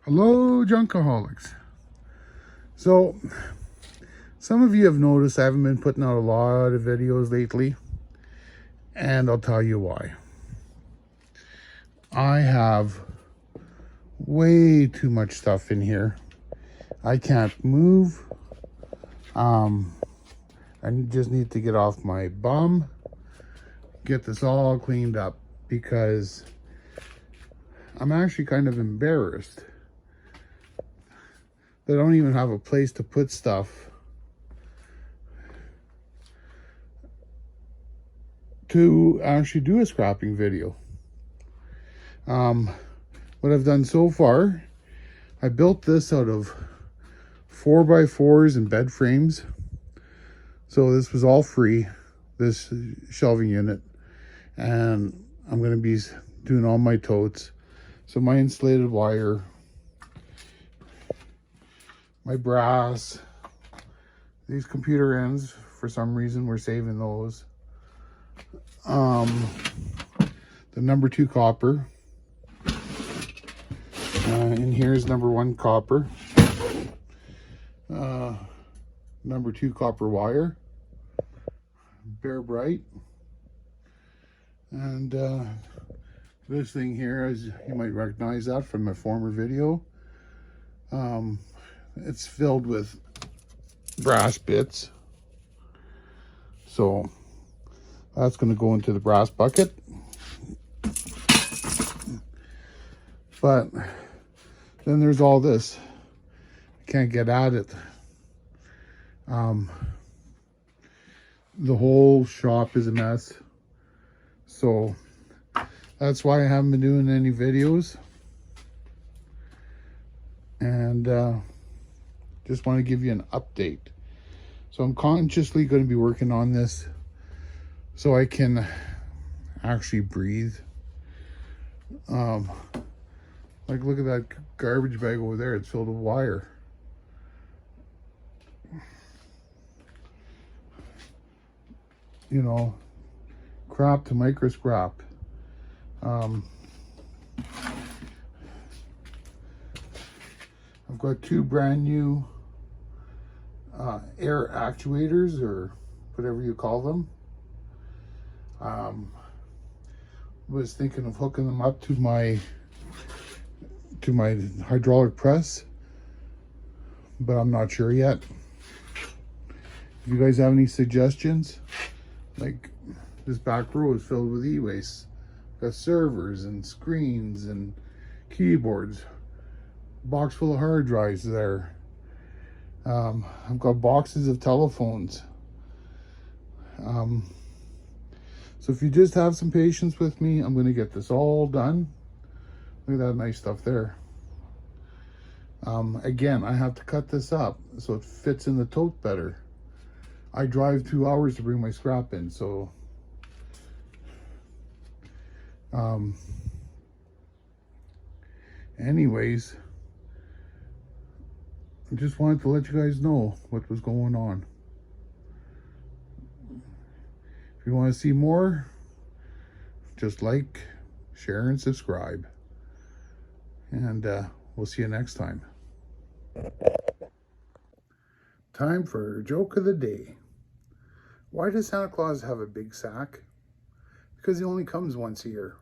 Hello, Junkaholics. So, some of you have noticed I haven't been putting out a lot of videos lately, and I'll tell you why. I have way too much stuff in here. I can't move. I just need to get off my bum, get this all cleaned up, because I'm actually kind of embarrassed that I don't even have a place to put stuff to actually do a scrapping video. What I've done so far, I built this out of 4x4s and bed frames. So this was all free, this shelving unit, and I'm going to be doing all my totes. So my insulated wire, my brass, these computer ends, for some reason we're saving those. The number 2 copper. And here's number 1 copper. Number 2 copper wire. Bare bright. And this thing here, as you might recognize that from my former video. It's filled with brass bits. So that's going to go into the brass bucket. But then there's all this. I can't get at it. The whole shop is a mess. So that's why I haven't been doing any videos. And just want to give you an update. So I'm consciously going to be working on this so I can actually breathe. Like, look at that garbage bag over there. It's filled with wire. You know, crap to micro scrap. I've got 2 brand new air actuators, or whatever you call them. Was thinking of hooking them up to my hydraulic press, but I'm not sure yet. If you guys have any suggestions, like this back row is filled with e-waste. Got servers and screens and keyboards, box full of hard drives there. I've got boxes of telephones. So if you just have some patience with me, I'm going to get this all done. Look at that nice stuff there. Again, I have to cut this up so it fits in the tote better. I drive 2 hours to bring my scrap in, so anyways, I just wanted to let you guys know what was going on. If you want to see more, just like, share, and subscribe. And we'll see you next time. Time for joke of the day. Why does Santa Claus have a big sack? Because he only comes once a year.